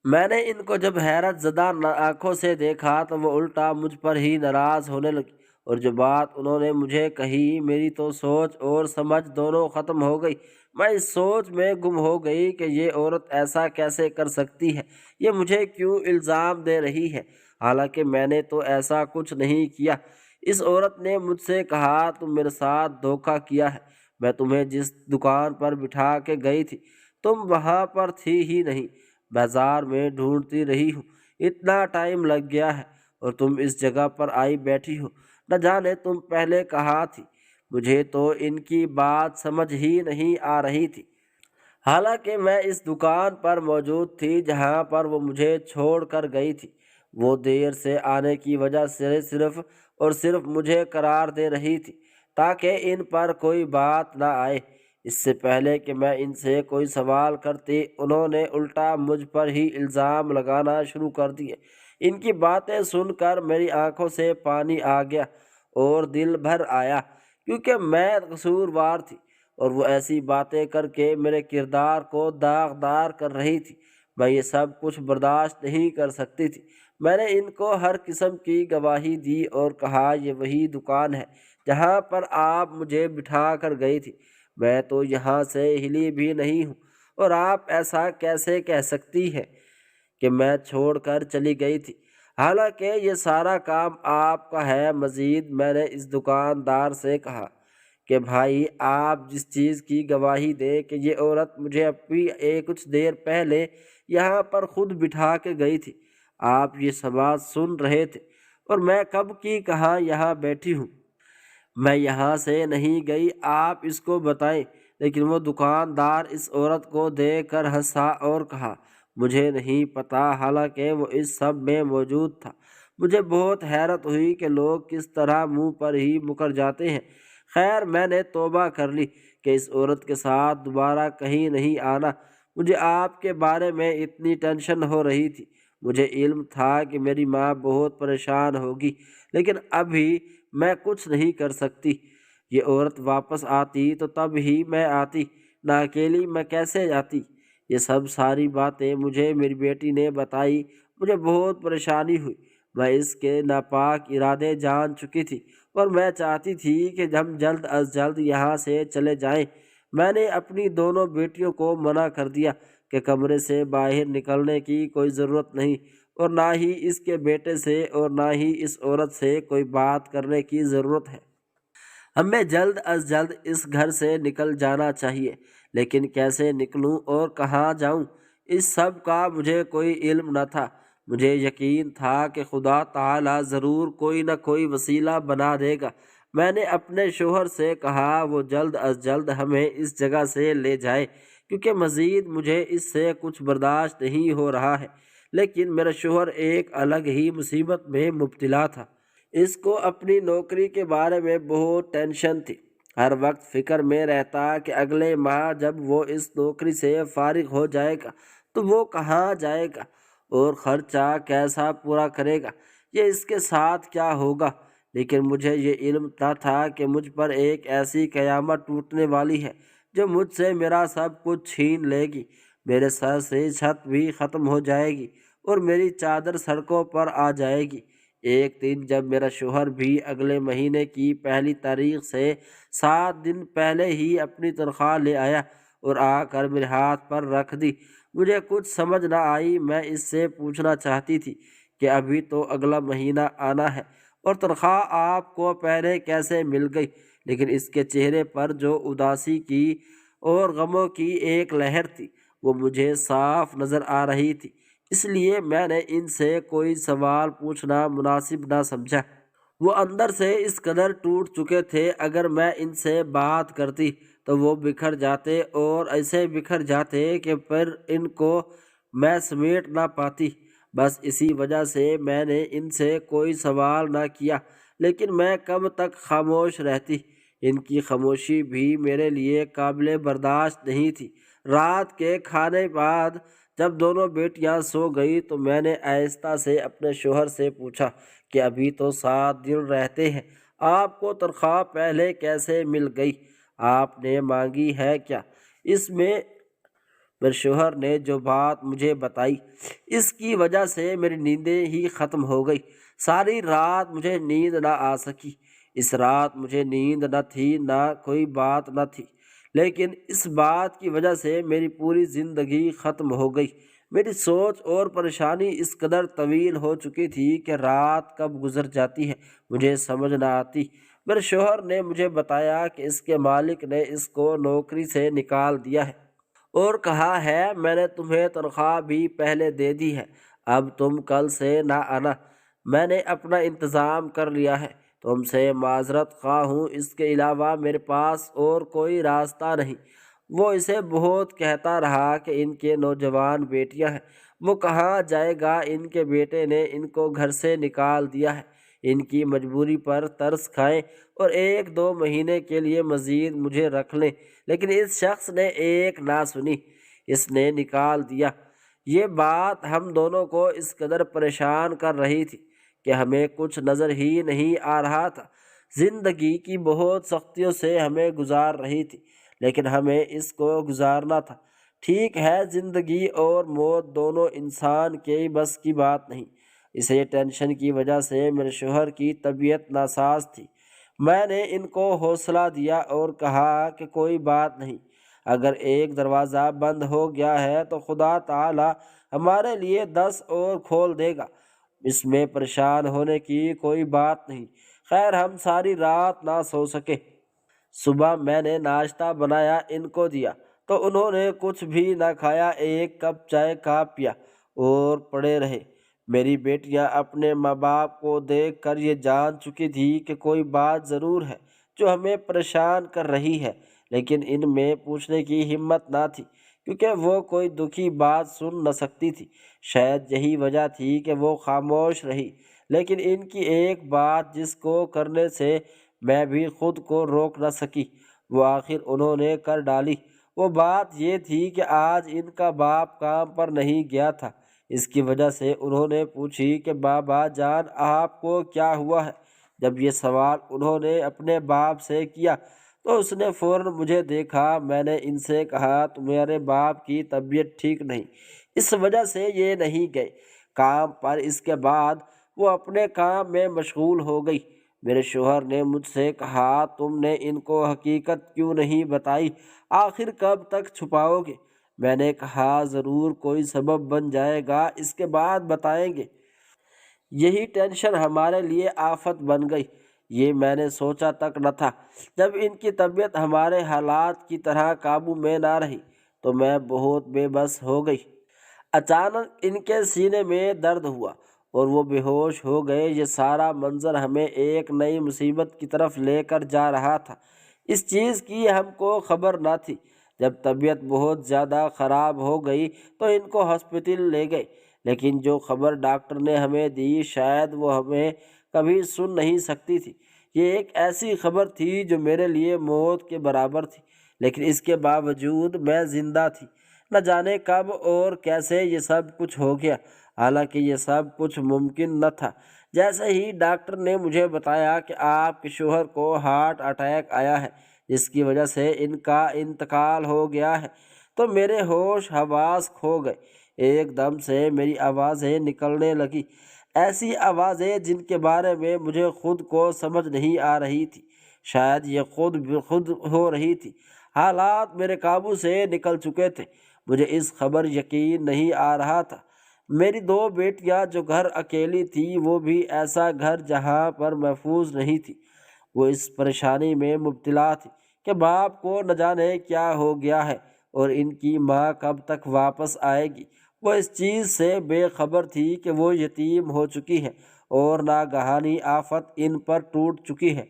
میں نے ان کو جب حیرت زدہ آنکھوں سے دیکھا تو وہ الٹا مجھ پر ہی ناراض ہونے لگی، اور جو بات انہوں نے مجھے کہی، میری تو سوچ اور سمجھ دونوں ختم ہو گئی۔ میں اس سوچ میں گم ہو گئی کہ یہ عورت ایسا کیسے کر سکتی ہے، یہ مجھے کیوں الزام دے رہی ہے، حالانکہ میں نے تو ایسا کچھ نہیں کیا۔ اس عورت نے مجھ سے کہا تم میرے ساتھ دھوکہ کیا ہے، میں تمہیں جس دکان پر بٹھا کے گئی تھی تم وہاں پر تھی ہی نہیں، بازار میں ڈھونڈتی رہی ہوں، اتنا ٹائم لگ گیا ہے اور تم اس جگہ پر آئی بیٹھی ہو، نہ جانے تم پہلے کہاں تھی، مجھے تو ان کی بات سمجھ ہی نہیں آ رہی تھی، حالانکہ میں اس دکان پر موجود تھی جہاں پر وہ مجھے چھوڑ کر گئی تھی۔ وہ دیر سے آنے کی وجہ سے صرف اور صرف مجھے قرار دے رہی تھی تاکہ ان پر کوئی بات نہ آئے۔ اس سے پہلے کہ میں ان سے کوئی سوال کرتی، انہوں نے الٹا مجھ پر ہی الزام لگانا شروع کر دیے۔ ان کی باتیں سن کر میری آنکھوں سے پانی آ گیا اور دل بھر آیا، کیونکہ میں قصوروار تھی اور وہ ایسی باتیں کر کے میرے کردار کو داغدار کر رہی تھی۔ میں یہ سب کچھ برداشت نہیں کر سکتی تھی۔ میں نے ان کو ہر قسم کی گواہی دی اور کہا یہ وہی دکان ہے جہاں پر آپ مجھے بٹھا کر گئی تھی، میں تو یہاں سے ہلی بھی نہیں ہوں، اور آپ ایسا کیسے کہہ سکتی ہے کہ میں چھوڑ کر چلی گئی تھی، حالانکہ یہ سارا کام آپ کا ہے۔ مزید میں نے اس دکاندار سے کہا کہ بھائی آپ جس چیز کی گواہی دیں کہ یہ عورت مجھے ابھی کچھ دیر پہلے یہاں پر خود بٹھا کے گئی تھی، آپ یہ سماعت سن رہے تھے، اور میں کب کی کہاں یہاں بیٹھی ہوں، میں یہاں سے نہیں گئی، آپ اس کو بتائیں۔ لیکن وہ دکاندار اس عورت کو دیکھ کر ہنسا اور کہا مجھے نہیں پتا، حالانکہ وہ اس سب میں موجود تھا۔ مجھے بہت حیرت ہوئی کہ لوگ کس طرح منہ پر ہی مکر جاتے ہیں۔ خیر میں نے توبہ کر لی کہ اس عورت کے ساتھ دوبارہ کہیں نہیں آنا۔ مجھے آپ کے بارے میں اتنی ٹینشن ہو رہی تھی، مجھے علم تھا کہ میری ماں بہت پریشان ہوگی، لیکن ابھی میں کچھ نہیں کر سکتی۔ یہ عورت واپس آتی تو تب ہی میں آتی، نہ اکیلی میں کیسے جاتی۔ یہ سب ساری باتیں مجھے میری بیٹی نے بتائی، مجھے بہت پریشانی ہوئی، میں اس کے ناپاک ارادے جان چکی تھی، اور میں چاہتی تھی کہ ہم جلد از جلد یہاں سے چلے جائیں۔ میں نے اپنی دونوں بیٹیوں کو منع کر دیا کہ کمرے سے باہر نکلنے کی کوئی ضرورت نہیں، اور نہ ہی اس کے بیٹے سے اور نہ ہی اس عورت سے کوئی بات کرنے کی ضرورت ہے۔ ہمیں جلد از جلد اس گھر سے نکل جانا چاہیے، لیکن کیسے نکلوں اور کہاں جاؤں، اس سب کا مجھے کوئی علم نہ تھا۔ مجھے یقین تھا کہ خدا تعالیٰ ضرور کوئی نہ کوئی وسیلہ بنا دے گا۔ میں نے اپنے شوہر سے کہا وہ جلد از جلد ہمیں اس جگہ سے لے جائے، کیونکہ مزید مجھے اس سے کچھ برداشت نہیں ہو رہا ہے۔ لیکن میرا شوہر ایک الگ ہی مصیبت میں مبتلا تھا۔ اس کو اپنی نوکری کے بارے میں بہت ٹینشن تھی، ہر وقت فکر میں رہتا کہ اگلے ماہ جب وہ اس نوکری سے فارغ ہو جائے گا تو وہ کہاں جائے گا اور خرچہ کیسا پورا کرے گا، یہ اس کے ساتھ کیا ہوگا۔ لیکن مجھے یہ علم نہ تھا کہ مجھ پر ایک ایسی قیامت ٹوٹنے والی ہے جو مجھ سے میرا سب کچھ چھین لے گی، میرے سر سے چھت بھی ختم ہو جائے گی اور میری چادر سڑکوں پر آ جائے گی۔ ایک دن جب میرا شوہر بھی اگلے مہینے کی پہلی تاریخ سے 7 دن پہلے ہی اپنی تنخواہ لے آیا اور آ کر میرے ہاتھ پر رکھ دی، مجھے کچھ سمجھ نہ آئی۔ میں اس سے پوچھنا چاہتی تھی کہ ابھی تو اگلا مہینہ آنا ہے اور تنخواہ آپ کو پہلے کیسے مل گئی، لیکن اس کے چہرے پر جو اداسی کی اور غموں کی ایک لہر تھی وہ مجھے صاف نظر آ رہی تھی، اس لیے میں نے ان سے کوئی سوال پوچھنا مناسب نہ سمجھا۔ وہ اندر سے اس قدر ٹوٹ چکے تھے، اگر میں ان سے بات کرتی تو وہ بکھر جاتے اور ایسے بکھر جاتے کہ پھر ان کو میں سمیٹ نہ پاتی۔ بس اسی وجہ سے میں نے ان سے کوئی سوال نہ کیا، لیکن میں کب تک خاموش رہتی، ان کی خاموشی بھی میرے لیے قابل برداشت نہیں تھی۔ رات کے کھانے بعد جب دونوں بیٹیاں سو گئی تو میں نے آہستہ سے اپنے شوہر سے پوچھا کہ ابھی تو 7 دن رہتے ہیں، آپ کو تنخواہ پہلے کیسے مل گئی، آپ نے مانگی ہے کیا؟ اس میں میرے شوہر نے جو بات مجھے بتائی اس کی وجہ سے میری نیندیں ہی ختم ہو گئی، ساری رات مجھے نیند نہ آ سکی۔ اس رات مجھے نیند نہ تھی، نہ کوئی بات نہ تھی، لیکن اس بات کی وجہ سے میری پوری زندگی ختم ہو گئی۔ میری سوچ اور پریشانی اس قدر طویل ہو چکی تھی کہ رات کب گزر جاتی ہے مجھے سمجھ نہ آتی۔ میرے شوہر نے مجھے بتایا کہ اس کے مالک نے اس کو نوکری سے نکال دیا ہے اور کہا ہے میں نے تمہیں تنخواہ بھی پہلے دے دی ہے، اب تم کل سے نہ آنا، میں نے اپنا انتظام کر لیا ہے، تم سے معذرت خواہ ہوں، اس کے علاوہ میرے پاس اور کوئی راستہ نہیں۔ وہ اسے بہت کہتا رہا کہ ان کے نوجوان بیٹیاں ہیں، وہ کہاں جائے گا، ان کے بیٹے نے ان کو گھر سے نکال دیا ہے، ان کی مجبوری پر ترس کھائیں اور 1-2 مہینے کے لیے مزید مجھے رکھ لیں۔ لیکن اس شخص نے ایک نہ سنی، اس نے نکال دیا۔ یہ بات ہم دونوں کو اس قدر پریشان کر رہی تھی کہ ہمیں کچھ نظر ہی نہیں آ رہا تھا۔ زندگی کی بہت سختیوں سے ہمیں گزار رہی تھی، لیکن ہمیں اس کو گزارنا تھا۔ ٹھیک ہے، زندگی اور موت دونوں انسان کے بس کی بات نہیں۔ اسے ٹینشن کی وجہ سے میرے شوہر کی طبیعت ناساز تھی۔ میں نے ان کو حوصلہ دیا اور کہا کہ کوئی بات نہیں، اگر ایک دروازہ بند ہو گیا ہے تو خدا تعالی ہمارے لیے 10 اور کھول دے گا، اس میں پریشان ہونے کی کوئی بات نہیں۔ خیر، ہم ساری رات نہ سو سکے۔ صبح میں نے ناشتہ بنایا، ان کو دیا تو انہوں نے کچھ بھی نہ کھایا، ایک کپ چائے کھا پیا اور پڑے رہے۔ میری بیٹیاں اپنے ماں باپ کو دیکھ کر یہ جان چکی تھی کہ کوئی بات ضرور ہے جو ہمیں پریشان کر رہی ہے، لیکن ان میں پوچھنے کی ہمت نہ تھی کیونکہ وہ کوئی دکھی بات سن نہ سکتی تھی۔ شاید یہی وجہ تھی کہ وہ خاموش رہی، لیکن ان کی ایک بات جس کو کرنے سے میں بھی خود کو روک نہ سکی، وہ آخر انہوں نے کر ڈالی۔ وہ بات یہ تھی کہ آج ان کا باپ کام پر نہیں گیا تھا۔ اس کی وجہ سے انہوں نے پوچھی کہ بابا جان آپ کو کیا ہوا ہے؟ جب یہ سوال انہوں نے اپنے باپ سے کیا تو اس نے فوراً مجھے دیکھا۔ میں نے ان سے کہا تمہارے باپ کی طبیعت ٹھیک نہیں، اس وجہ سے یہ نہیں گئے کام پر۔ اس کے بعد وہ اپنے کام میں مشغول ہو گئی۔ میرے شوہر نے مجھ سے کہا تم نے ان کو حقیقت کیوں نہیں بتائی؟ آخر کب تک چھپاؤ گے؟ میں نے کہا ضرور کوئی سبب بن جائے گا، اس کے بعد بتائیں گے۔ یہی ٹینشن ہمارے لیے آفت بن گئی، یہ میں نے سوچا تک نہ تھا۔ جب ان کی طبیعت ہمارے حالات کی طرح قابو میں نہ رہی تو میں بہت بے بس ہو گئی۔ اچانک ان کے سینے میں درد ہوا اور وہ بے ہوش ہو گئے۔ یہ سارا منظر ہمیں ایک نئی مصیبت کی طرف لے کر جا رہا تھا۔ اس چیز کی ہم کو خبر نہ تھی۔ جب طبیعت بہت زیادہ خراب ہو گئی تو ان کو ہاسپٹل لے گئے، لیکن جو خبر ڈاکٹر نے ہمیں دی شاید وہ ہمیں کبھی سن نہیں سکتی تھی۔ یہ ایک ایسی خبر تھی جو میرے لیے موت کے برابر تھی، لیکن اس کے باوجود میں زندہ تھی۔ نہ جانے کب اور کیسے یہ سب کچھ ہو گیا، حالانکہ یہ سب کچھ ممکن نہ تھا۔ جیسے ہی ڈاکٹر نے مجھے بتایا کہ آپ کے شوہر کو ہارٹ اٹیک آیا ہے جس کی وجہ سے ان کا انتقال ہو گیا ہے، تو میرے ہوش حواس کھو گئے۔ ایک دم سے میری آوازیں نکلنے لگی، ایسی آوازیں جن کے بارے میں مجھے خود کو سمجھ نہیں آ رہی تھی، شاید یہ خود بخود ہو رہی تھی۔ حالات میرے قابو سے نکل چکے تھے۔ مجھے اس خبر یقین نہیں آ رہا تھا۔ میری 2 بیٹیاں جو گھر اکیلی تھی، وہ بھی ایسا گھر جہاں پر محفوظ نہیں تھی۔ وہ اس پریشانی میں مبتلا تھی کہ باپ کو نہ جانے کیا ہو گیا ہے اور ان کی ماں کب تک واپس آئے گی۔ وہ اس چیز سے بے خبر تھی کہ وہ یتیم ہو چکی ہے اور ناگہانی آفت ان پر ٹوٹ چکی ہے۔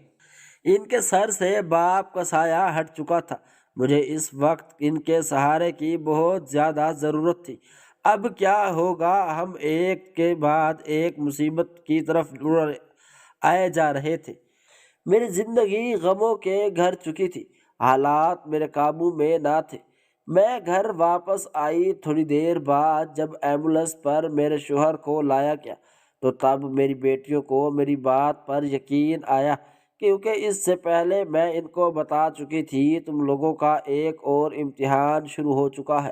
ان کے سر سے باپ کا سایہ ہٹ چکا تھا۔ مجھے اس وقت ان کے سہارے کی بہت زیادہ ضرورت تھی۔ اب کیا ہوگا؟ ہم ایک کے بعد ایک مصیبت کی طرف آئے جا رہے تھے۔ میری زندگی غموں کے گھر چکی تھی، حالات میرے قابو میں نہ تھے۔ میں گھر واپس آئی تھوڑی دیر بعد۔ جب ایمبولینس پر میرے شوہر کو لایا گیا تو تب میری بیٹیوں کو میری بات پر یقین آیا، کیونکہ اس سے پہلے میں ان کو بتا چکی تھی تم لوگوں کا ایک اور امتحان شروع ہو چکا ہے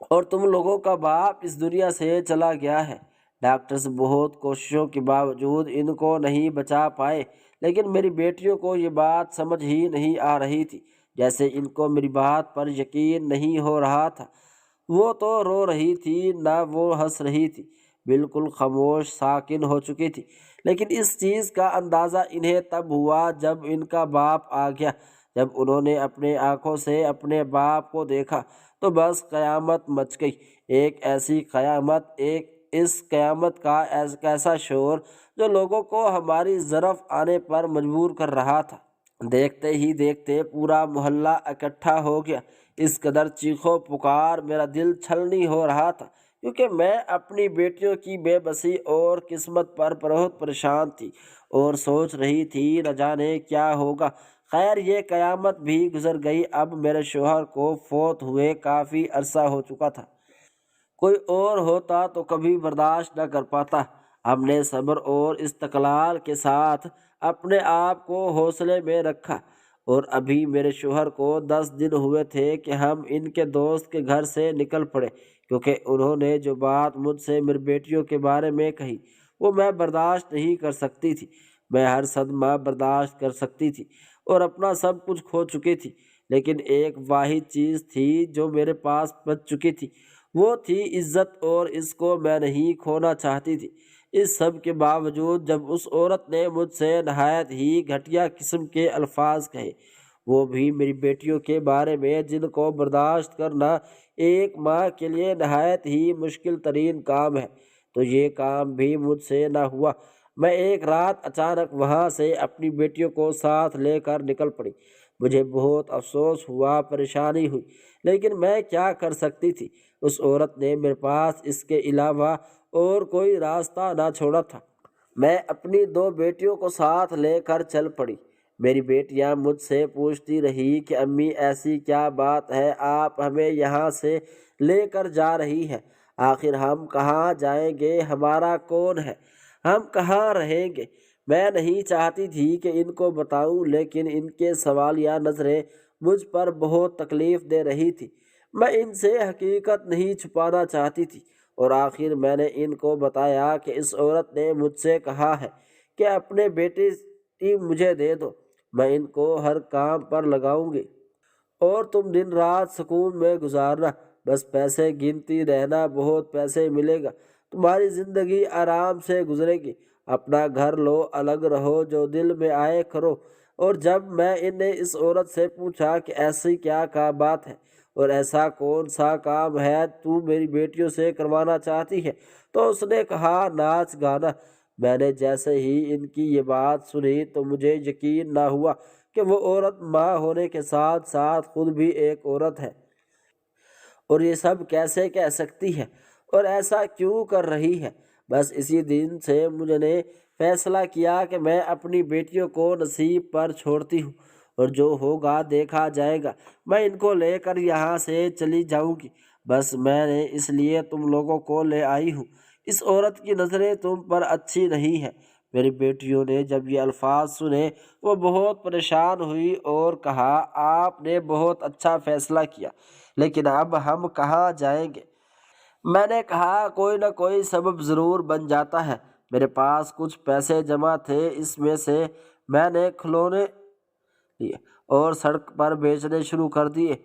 اور تم لوگوں کا باپ اس دنیا سے چلا گیا ہے۔ ڈاکٹرز بہت کوششوں کے باوجود ان کو نہیں بچا پائے، لیکن میری بیٹیوں کو یہ بات سمجھ ہی نہیں آ رہی تھی۔ جیسے ان کو میری بات پر یقین نہیں ہو رہا تھا۔ وہ تو رو رہی تھی نہ وہ ہنس رہی تھی، بالکل خاموش ساکن ہو چکی تھی۔ لیکن اس چیز کا اندازہ انہیں تب ہوا جب ان کا باپ آ گیا۔ جب انہوں نے اپنے آنکھوں سے اپنے باپ کو دیکھا تو بس قیامت مچ گئی۔ ایک ایسی قیامت، اس قیامت کا ایسا شور جو لوگوں کو ہماری طرف آنے پر مجبور کر رہا تھا۔ دیکھتے ہی دیکھتے پورا محلہ اکٹھا ہو گیا۔ اس قدر چیخو پکار میرا دل چھلنی ہو رہا تھا، کیونکہ میں اپنی بیٹیوں کی بے بسی اور قسمت پر بہت پریشان تھی اور سوچ رہی تھی نہ جانے کیا ہوگا۔ خیر، یہ قیامت بھی گزر گئی۔ اب میرے شوہر کو فوت ہوئے کافی عرصہ ہو چکا تھا۔ کوئی اور ہوتا تو کبھی برداشت نہ کر پاتا۔ ہم نے صبر اور استقلال کے ساتھ اپنے آپ کو حوصلے میں رکھا اور ابھی میرے شوہر کو 10 دن ہوئے تھے کہ ہم ان کے دوست کے گھر سے نکل پڑے، کیونکہ انہوں نے جو بات مجھ سے میری بیٹیوں کے بارے میں کہی وہ میں برداشت نہیں کر سکتی تھی۔ میں ہر صدمہ برداشت کر سکتی تھی اور اپنا سب کچھ کھو چکی تھی، لیکن ایک واحد چیز تھی جو میرے پاس بچ چکی تھی، وہ تھی عزت، اور اس کو میں نہیں کھونا چاہتی تھی۔ اس سب کے باوجود جب اس عورت نے مجھ سے نہایت ہی گھٹیا قسم کے الفاظ کہے، وہ بھی میری بیٹیوں کے بارے میں، جن کو برداشت کرنا ایک ماں کے لیے نہایت ہی مشکل ترین کام ہے، تو یہ کام بھی مجھ سے نہ ہوا۔ میں ایک رات اچانک وہاں سے اپنی بیٹیوں کو ساتھ لے کر نکل پڑی۔ مجھے بہت افسوس ہوا، پریشانی ہوئی، لیکن میں کیا کر سکتی تھی؟ اس عورت نے میرے پاس اس کے علاوہ اور کوئی راستہ نہ چھوڑا تھا۔ میں اپنی 2 بیٹیوں کو ساتھ لے کر چل پڑی۔ میری بیٹیاں مجھ سے پوچھتی رہی کہ امی ایسی کیا بات ہے، آپ ہمیں یہاں سے لے کر جا رہی ہیں؟ آخر ہم کہاں جائیں گے؟ ہمارا کون ہے؟ ہم کہاں رہیں گے؟ میں نہیں چاہتی تھی کہ ان کو بتاؤں، لیکن ان کے سوالیہ نظریں مجھ پر بہت تکلیف دے رہی تھی۔ میں ان سے حقیقت نہیں چھپانا چاہتی تھی، اور آخر میں نے ان کو بتایا کہ اس عورت نے مجھ سے کہا ہے کہ اپنے بیٹے مجھے دے دو، میں ان کو ہر کام پر لگاؤں گی اور تم دن رات سکون میں گزارنا، بس پیسے گنتی رہنا، بہت پیسے ملے گا، تمہاری زندگی آرام سے گزرے گی، اپنا گھر لو، الگ رہو، جو دل میں آئے کرو۔ اور جب میں نے اس عورت سے پوچھا کہ ایسی کیا بات ہے اور ایسا کون سا کام ہے تو میری بیٹیوں سے کروانا چاہتی ہے، تو اس نے کہا ناچ گانا۔ میں نے جیسے ہی ان کی یہ بات سنی تو مجھے یقین نہ ہوا کہ وہ عورت ماں ہونے کے ساتھ ساتھ خود بھی ایک عورت ہے، اور یہ سب کیسے کہہ سکتی ہے اور ایسا کیوں کر رہی ہے۔ بس اسی دن سے مجھے نے فیصلہ کیا کہ میں اپنی بیٹیوں کو نصیب پر چھوڑتی ہوں، اور جو ہوگا دیکھا جائے گا، میں ان کو لے کر یہاں سے چلی جاؤں گی، بس میں نے اس لیے تم لوگوں کو لے آئی ہوں۔ اس عورت کی نظریں تم پر اچھی نہیں ہیں۔ میری بیٹیوں نے جب یہ الفاظ سنے وہ بہت پریشان ہوئی اور کہا آپ نے بہت اچھا فیصلہ کیا، لیکن اب ہم کہاں جائیں گے؟ میں نے کہا کوئی نہ کوئی سبب ضرور بن جاتا ہے۔ میرے پاس کچھ پیسے جمع تھے، اس میں سے میں نے کھلونے لیے اور سڑک پر بیچنے شروع کر دیے۔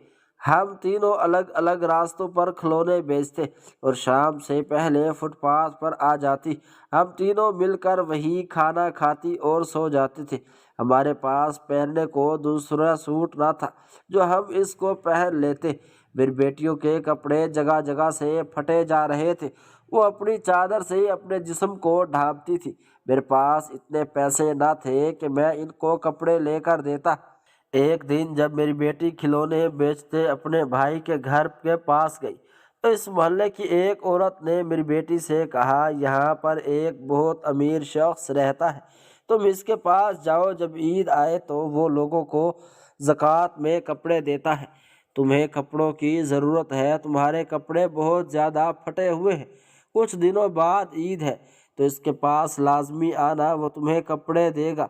ہم تینوں الگ الگ راستوں پر کھلونے بیچتے اور شام سے پہلے فٹ پاتھ پر آ جاتی۔ ہم تینوں مل کر وہی کھانا کھاتی اور سو جاتے تھے۔ ہمارے پاس پہننے کو دوسرا سوٹ نہ تھا جو ہم اس کو پہن لیتے۔ میری بیٹیوں کے کپڑے جگہ جگہ سے پھٹے جا رہے تھے، وہ اپنی چادر سے اپنے جسم کو ڈھانپتی تھی۔ میرے پاس اتنے پیسے نہ تھے کہ میں ان کو کپڑے لے کر دیتا۔ ایک دن جب میری بیٹی کھلونے بیچتے اپنے بھائی کے گھر کے پاس گئی تو اس محلے کی ایک عورت نے میری بیٹی سے کہا یہاں پر ایک بہت امیر شخص رہتا ہے، تم اس کے پاس جاؤ، جب عید آئے تو وہ لوگوں کو زکوٰۃ میں کپڑے دیتا ہے، تمہیں کپڑوں کی ضرورت ہے، تمہارے کپڑے بہت زیادہ پھٹے ہوئے ہیں، کچھ دنوں بعد عید ہے تو اس کے پاس لازمی آنا، وہ تمہیں کپڑے دے گا۔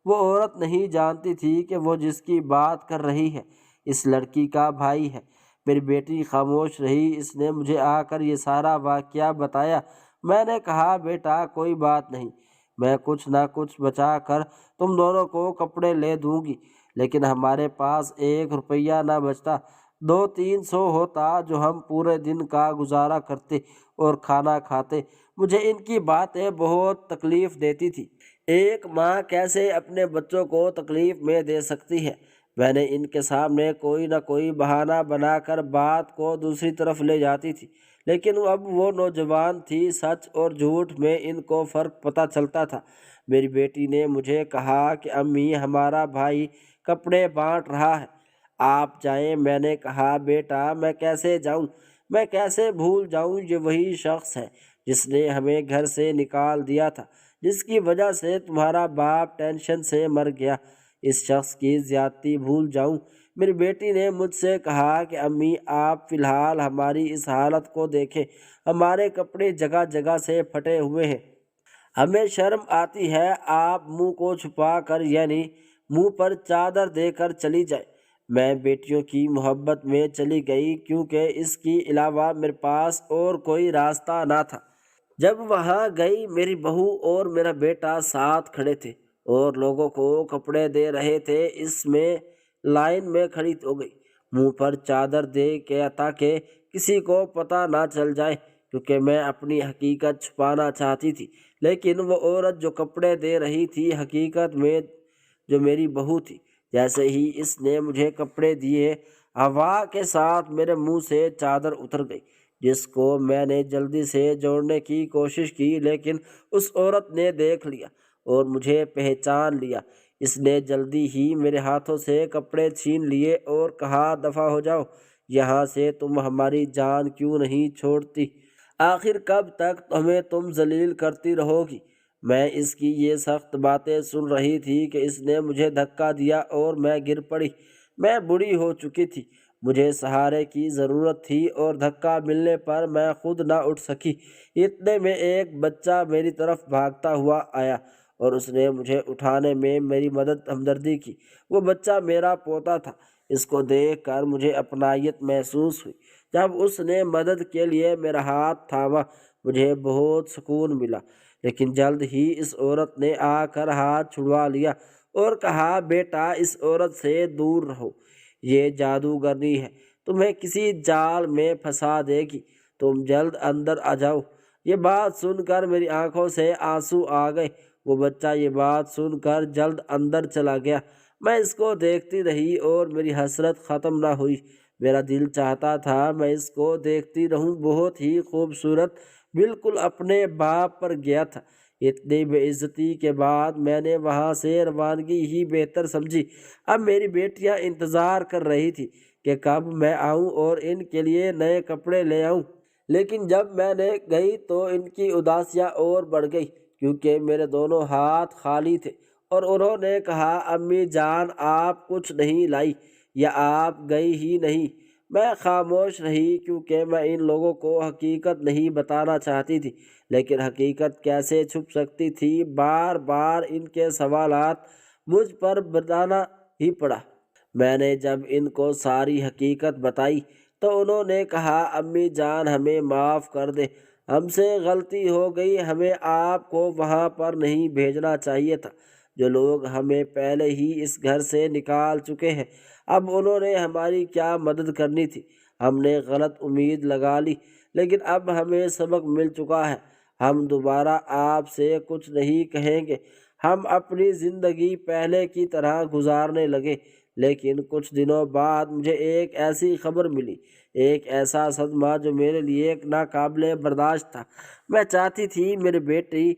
وہ عورت نہیں جانتی تھی کہ وہ جس کی بات کر رہی ہے اس لڑکی کا بھائی ہے۔ میری بیٹی خاموش رہی، اس نے مجھے آ کر یہ سارا واقعہ بتایا۔ میں نے کہا بیٹا کوئی بات نہیں، میں کچھ نہ کچھ بچا کر تم دونوں کو کپڑے لے دوں گی، لیکن ہمارے پاس 1 روپیہ نہ بچتا، 200-300 ہوتا جو ہم پورے دن کا گزارا کرتے اور کھانا کھاتے۔ مجھے ان کی باتیں بہت تکلیف دیتی تھی۔ ایک ماں کیسے اپنے بچوں کو تکلیف میں دے سکتی ہے؟ میں نے ان کے سامنے کوئی نہ کوئی بہانہ بنا کر بات کو دوسری طرف لے جاتی تھی، لیکن اب وہ نوجوان تھی، سچ اور جھوٹ میں ان کو فرق پتہ چلتا تھا۔ میری بیٹی نے مجھے کہا کہ امی ہمارا بھائی کپڑے بانٹ رہا ہے، آپ جائیں۔ میں نے کہا بیٹا میں کیسے جاؤں؟ میں کیسے بھول جاؤں؟ یہ وہی شخص ہے جس نے ہمیں گھر سے نکال دیا تھا، جس کی وجہ سے تمہارا باپ ٹینشن سے مر گیا، اس شخص کی زیادتی بھول جاؤں؟ میری بیٹی نے مجھ سے کہا کہ امی آپ فی الحال ہماری اس حالت کو دیکھیں، ہمارے کپڑے جگہ جگہ سے پھٹے ہوئے ہیں، ہمیں شرم آتی ہے، آپ منہ کو چھپا کر یعنی منہ پر چادر دے کر چلی جائے۔ میں بیٹیوں کی محبت میں چلی گئی کیونکہ اس کے علاوہ میرے پاس اور کوئی راستہ نہ تھا۔ جب وہاں گئی میری بہو اور میرا بیٹا ساتھ کھڑے تھے اور لوگوں کو کپڑے دے رہے تھے۔ اس میں لائن میں کھڑی ہو گئی منہ پر چادر دے کے تاکہ کسی کو پتہ نہ چل جائے، کیونکہ میں اپنی حقیقت چھپانا چاہتی تھی۔ لیکن وہ عورت جو کپڑے دے رہی تھی حقیقت میں جو میری بہو تھی۔ جیسے ہی اس نے مجھے کپڑے دیے ہوا کے ساتھ میرے منہ سے چادر اتر گئی، جس کو میں نے جلدی سے جوڑنے کی کوشش کی، لیکن اس عورت نے دیکھ لیا اور مجھے پہچان لیا۔ اس نے جلدی ہی میرے ہاتھوں سے کپڑے چھین لیے اور کہا، دفع ہو جاؤ یہاں سے، تم ہماری جان کیوں نہیں چھوڑتی؟ آخر کب تک ہمیں تم ذلیل کرتی رہو گی؟ میں اس کی یہ سخت باتیں سن رہی تھی کہ اس نے مجھے دھکا دیا اور میں گر پڑی۔ میں بوڑھی ہو چکی تھی، مجھے سہارے کی ضرورت تھی اور دھکا ملنے پر میں خود نہ اٹھ سکی۔ اتنے میں ایک بچہ میری طرف بھاگتا ہوا آیا اور اس نے مجھے اٹھانے میں میری مدد ہمدردی کی۔ وہ بچہ میرا پوتا تھا۔ اس کو دیکھ کر مجھے اپنائیت محسوس ہوئی۔ جب اس نے مدد کے لیے میرا ہاتھ تھاما مجھے بہت سکون ملا، لیکن جلد ہی اس عورت نے آ کر ہاتھ چھڑوا لیا اور کہا، بیٹا اس عورت سے دور رہو، یہ جادوگرنی ہے، تمہیں کسی جال میں پھنسا دے گی، تم جلد اندر آ جاؤ۔ یہ بات سن کر میری آنکھوں سے آنسو آ گئے۔ وہ بچہ یہ بات سن کر جلد اندر چلا گیا۔ میں اس کو دیکھتی رہی اور میری حسرت ختم نہ ہوئی۔ میرا دل چاہتا تھا میں اس کو دیکھتی رہوں، بہت ہی خوبصورت، بالکل اپنے باپ پر گیا تھا۔ اتنی بے عزتی کے بعد میں نے وہاں سے روانگی ہی بہتر سمجھی۔ اب میری بیٹیاں انتظار کر رہی تھی کہ کب میں آؤں اور ان کے لیے نئے کپڑے لے آؤں، لیکن جب میں نے گئی تو ان کی اداسیاں اور بڑھ گئی، کیونکہ میرے دونوں ہاتھ خالی تھے اور انہوں نے کہا، امی جان آپ کچھ نہیں لائی یا آپ گئی ہی نہیں؟ میں خاموش رہی کیونکہ میں ان لوگوں کو حقیقت نہیں بتانا چاہتی تھی، لیکن حقیقت کیسے چھپ سکتی تھی؟ بار بار ان کے سوالات مجھ پر بتانا ہی پڑا۔ میں نے جب ان کو ساری حقیقت بتائی تو انہوں نے کہا، امی جان ہمیں معاف کر دے، ہم سے غلطی ہو گئی، ہمیں آپ کو وہاں پر نہیں بھیجنا چاہیے تھا۔ جو لوگ ہمیں پہلے ہی اس گھر سے نکال چکے ہیں، اب انہوں نے ہماری کیا مدد کرنی تھی؟ ہم نے غلط امید لگا لی، لیکن اب ہمیں سبق مل چکا ہے، ہم دوبارہ آپ سے کچھ نہیں کہیں گے۔ ہم اپنی زندگی پہلے کی طرح گزارنے لگے۔ لیکن کچھ دنوں بعد مجھے ایک ایسی خبر ملی، ایک ایسا صدمہ جو میرے لیے ناقابل برداشت تھا۔ میں چاہتی تھی میرے بیٹی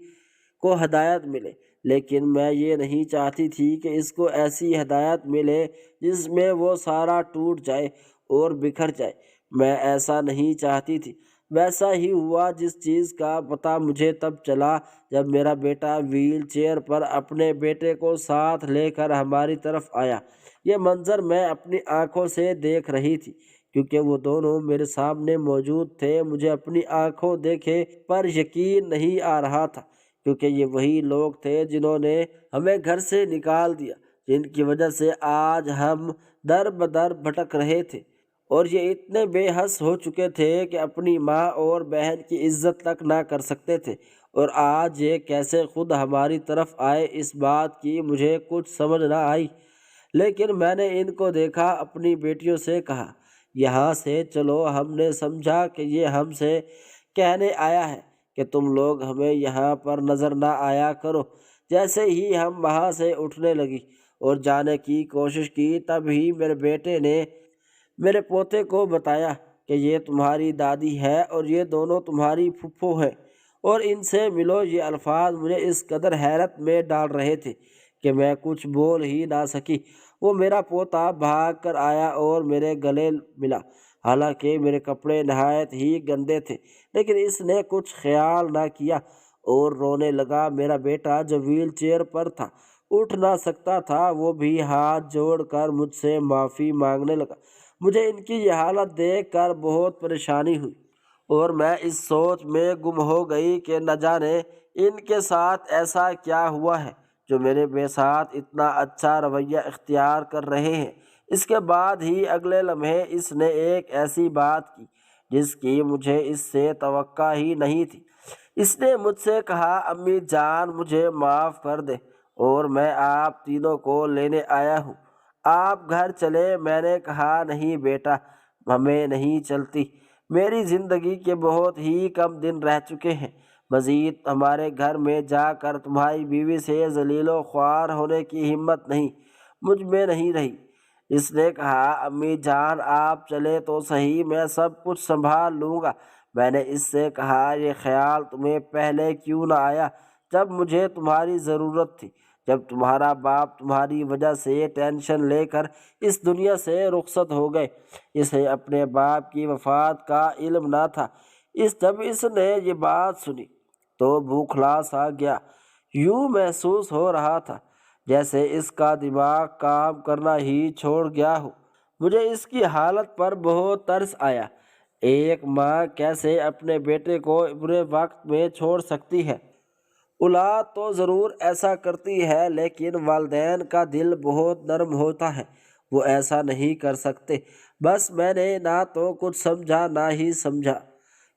کو ہدایت ملے، لیکن میں یہ نہیں چاہتی تھی کہ اس کو ایسی ہدایت ملے جس میں وہ سارا ٹوٹ جائے اور بکھر جائے۔ میں ایسا نہیں چاہتی تھی۔ ویسا ہی ہوا۔ جس چیز کا پتہ مجھے تب چلا جب میرا بیٹا ویل چیئر پر اپنے بیٹے کو ساتھ لے کر ہماری طرف آیا۔ یہ منظر میں اپنی آنکھوں سے دیکھ رہی تھی، کیونکہ وہ دونوں میرے سامنے موجود تھے۔ مجھے اپنی آنکھوں دیکھے پر یقین نہیں آ رہا تھا، کیونکہ یہ وہی لوگ تھے جنہوں نے ہمیں گھر سے نکال دیا، جن کی وجہ سے آج ہم در بدر بھٹک رہے تھے، اور یہ اتنے بے حس ہو چکے تھے کہ اپنی ماں اور بہن کی عزت تک نہ کر سکتے تھے، اور آج یہ کیسے خود ہماری طرف آئے، اس بات کی مجھے کچھ سمجھ نہ آئی۔ لیکن میں نے ان کو دیکھا، اپنی بیٹیوں سے کہا، یہاں سے چلو۔ ہم نے سمجھا کہ یہ ہم سے کہنے آیا ہے کہ تم لوگ ہمیں یہاں پر نظر نہ آیا کرو۔ جیسے ہی ہم وہاں سے اٹھنے لگی اور جانے کی کوشش کی، تب ہی میرے بیٹے نے میرے پوتے کو بتایا کہ یہ تمہاری دادی ہے اور یہ دونوں تمہاری پھپھو ہیں، اور ان سے ملو۔ یہ الفاظ مجھے اس قدر حیرت میں ڈال رہے تھے کہ میں کچھ بول ہی نہ سکی۔ وہ میرا پوتا بھاگ کر آیا اور میرے گلے ملا، حالانکہ میرے کپڑے نہایت ہی گندے تھے، لیکن اس نے کچھ خیال نہ کیا اور رونے لگا۔ میرا بیٹا جو ویل چیئر پر تھا، اٹھ نہ سکتا تھا، وہ بھی ہاتھ جوڑ کر مجھ سے معافی مانگنے لگا۔ مجھے ان کی یہ حالت دیکھ کر بہت پریشانی ہوئی، اور میں اس سوچ میں گم ہو گئی کہ نہ جانے ان کے ساتھ ایسا کیا ہوا ہے جو میرے بے ساتھ اتنا اچھا رویہ اختیار کر رہے ہیں۔ اس کے بعد ہی اگلے لمحے اس نے ایک ایسی بات کی جس کی مجھے اس سے توقع ہی نہیں تھی۔ اس نے مجھ سے کہا، امی جان مجھے معاف کر دے اور میں آپ تینوں کو لینے آیا ہوں، آپ گھر چلے۔ میں نے کہا، نہیں بیٹا، ہمیں نہیں چلتی، میری زندگی کے بہت ہی کم دن رہ چکے ہیں، مزید ہمارے گھر میں جا کر تمہاری بیوی سے ذلیل و خوار ہونے کی ہمت نہیں مجھ میں نہیں رہی۔ اس نے کہا، امی جان آپ چلے تو صحیح، میں سب کچھ سنبھال لوں گا۔ میں نے اس سے کہا، یہ خیال تمہیں پہلے کیوں نہ آیا جب مجھے تمہاری ضرورت تھی، جب تمہارا باپ تمہاری وجہ سے ٹینشن لے کر اس دنیا سے رخصت ہو گئے۔ اسے اپنے باپ کی وفات کا علم نہ تھا۔ جب اس نے یہ بات سنی تو بوکھلا سا گیا، یوں محسوس ہو رہا تھا جیسے اس کا دماغ کام کرنا ہی چھوڑ گیا ہو۔ مجھے اس کی حالت پر بہت ترس آیا۔ ایک ماں کیسے اپنے بیٹے کو برے وقت میں چھوڑ سکتی ہے؟ اولاد تو ضرور ایسا کرتی ہے، لیکن والدین کا دل بہت نرم ہوتا ہے، وہ ایسا نہیں کر سکتے۔ بس میں نے نہ تو کچھ سمجھا نہ ہی سمجھا،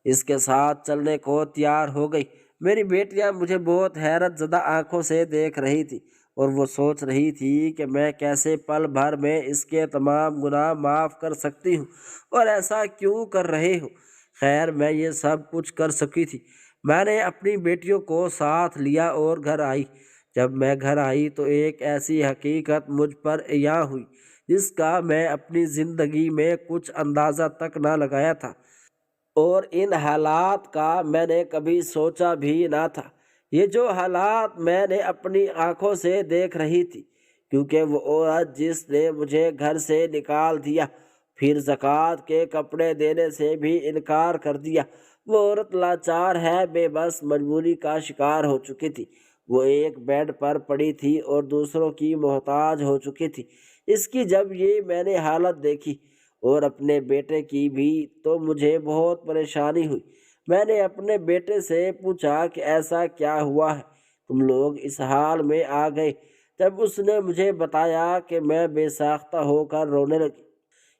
اس کے ساتھ چلنے کو تیار ہو گئی۔ میری بیٹیاں مجھے بہت حیرت زدہ آنکھوں سے دیکھ رہی تھی اور وہ سوچ رہی تھی کہ میں کیسے پل بھر میں اس کے تمام گناہ معاف کر سکتی ہوں اور ایسا کیوں کر رہے ہوں۔ خیر، میں یہ سب کچھ کر سکی تھی۔ میں نے اپنی بیٹیوں کو ساتھ لیا اور گھر آئی۔ جب میں گھر آئی تو ایک ایسی حقیقت مجھ پر عیاں ہوئی جس کا میں اپنی زندگی میں کچھ اندازہ تک نہ لگایا تھا، اور ان حالات کا میں نے کبھی سوچا بھی نہ تھا۔ یہ جو حالات میں نے اپنی آنکھوں سے دیکھ رہی تھی، کیونکہ وہ عورت جس نے مجھے گھر سے نکال دیا، پھر زکوٰۃ کے کپڑے دینے سے بھی انکار کر دیا، وہ عورت لاچار ہے، بے بس، مجبوری کا شکار ہو چکی تھی۔ وہ ایک بیڈ پر پڑی تھی اور دوسروں کی محتاج ہو چکی تھی۔ اس کی جب یہ میں نے حالت دیکھی اور اپنے بیٹے کی بھی تو مجھے بہت پریشانی ہوئی۔ میں نے اپنے بیٹے سے پوچھا کہ ایسا کیا ہوا ہے، تم لوگ اس حال میں آ گئے؟ جب اس نے مجھے بتایا کہ میں بے ساختہ ہو کر رونے لگی،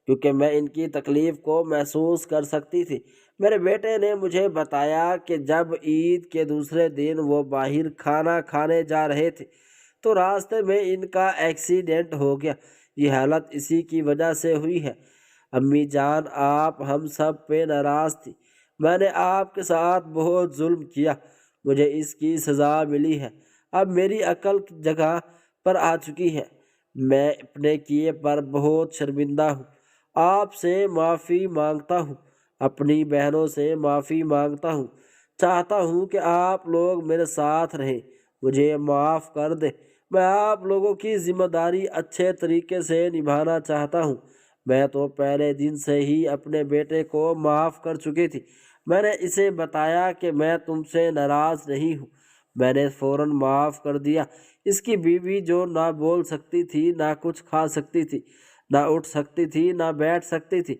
کیونکہ میں ان کی تکلیف کو محسوس کر سکتی تھی۔ میرے بیٹے نے مجھے بتایا کہ جب عید کے دوسرے دن وہ باہر کھانا کھانے جا رہے تھے تو راستے میں ان کا ایکسیڈنٹ ہو گیا۔ یہ حالت اسی کی وجہ سے ہوئی ہے۔ امی جان، آپ ہم سب پہ ناراض تھی، میں نے آپ کے ساتھ بہت ظلم کیا، مجھے اس کی سزا ملی ہے۔ اب میری عقل جگہ پر آ چکی ہے، میں اپنے کیے پر بہت شرمندہ ہوں، آپ سے معافی مانگتا ہوں، اپنی بہنوں سے معافی مانگتا ہوں، چاہتا ہوں کہ آپ لوگ میرے ساتھ رہیں، مجھے معاف کر دیں۔ میں آپ لوگوں کی ذمہ داری اچھے طریقے سے نبھانا چاہتا ہوں۔ میں تو پہلے دن سے ہی اپنے بیٹے کو معاف کر چکی تھی۔ میں نے اسے بتایا کہ میں تم سے ناراض نہیں ہوں، میں نے فوراً معاف کر دیا۔ اس کی بیوی جو نہ بول سکتی تھی، نہ کچھ کھا سکتی تھی، نہ اٹھ سکتی تھی، نہ بیٹھ سکتی تھی،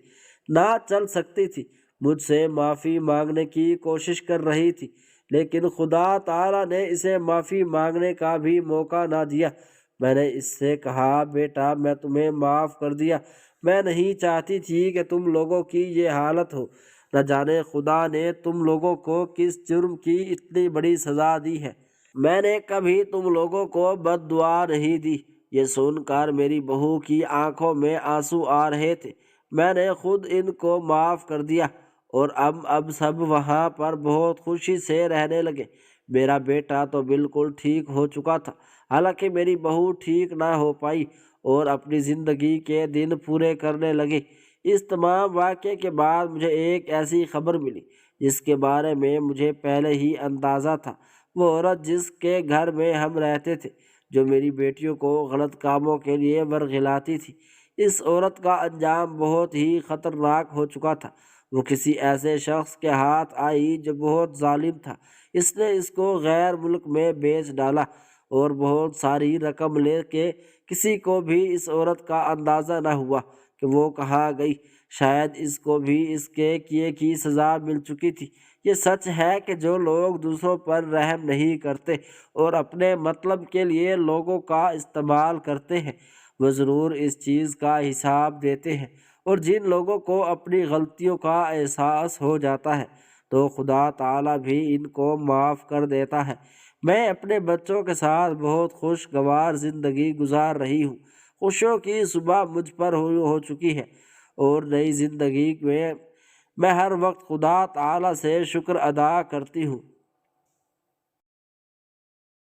نہ چل سکتی تھی، مجھ سے معافی مانگنے کی کوشش کر رہی تھی، لیکن خدا تعالیٰ نے اسے معافی مانگنے کا بھی موقع نہ دیا۔ میں نے اس سے کہا، بیٹا میں تمہیں معاف کر دیا، میں نہیں چاہتی تھی کہ تم لوگوں کی یہ حالت ہو، نہ جانے خدا نے تم لوگوں کو کس جرم کی اتنی بڑی سزا دی ہے۔ میں نے کبھی تم لوگوں کو بد دعا نہیں دی۔ یہ سن کر میری بہو کی آنکھوں میں آنسو آ رہے تھے۔ میں نے خود ان کو معاف کر دیا اور اب سب وہاں پر بہت خوشی سے رہنے لگے۔ میرا بیٹا تو بالکل ٹھیک ہو چکا تھا، حالانکہ میری بہو ٹھیک نہ ہو پائی اور اپنی زندگی کے دن پورے کرنے لگی۔ اس تمام واقعے کے بعد مجھے ایک ایسی خبر ملی جس کے بارے میں مجھے پہلے ہی اندازہ تھا۔ وہ عورت جس کے گھر میں ہم رہتے تھے، جو میری بیٹیوں کو غلط کاموں کے لیے ورغلاتی تھی، اس عورت کا انجام بہت ہی خطرناک ہو چکا تھا۔ وہ کسی ایسے شخص کے ہاتھ آئی جو بہت ظالم تھا۔ اس نے اس کو غیر ملک میں بیچ ڈالا اور بہت ساری رقم لے کے کسی کو بھی اس عورت کا اندازہ نہ ہوا کہ وہ کہاں گئی۔ شاید اس کو بھی اس کے کیے کی سزا مل چکی تھی۔ یہ سچ ہے کہ جو لوگ دوسروں پر رحم نہیں کرتے اور اپنے مطلب کے لیے لوگوں کا استعمال کرتے ہیں وہ ضرور اس چیز کا حساب دیتے ہیں، اور جن لوگوں کو اپنی غلطیوں کا احساس ہو جاتا ہے تو خدا تعالیٰ بھی ان کو معاف کر دیتا ہے۔ میں اپنے بچوں کے ساتھ بہت خوشگوار زندگی گزار رہی ہوں۔ خوشیوں کی صبح مجھ پر ہو چکی ہے، اور نئی زندگی میں ہر وقت خدا تعالیٰ سے شکر ادا کرتی ہوں۔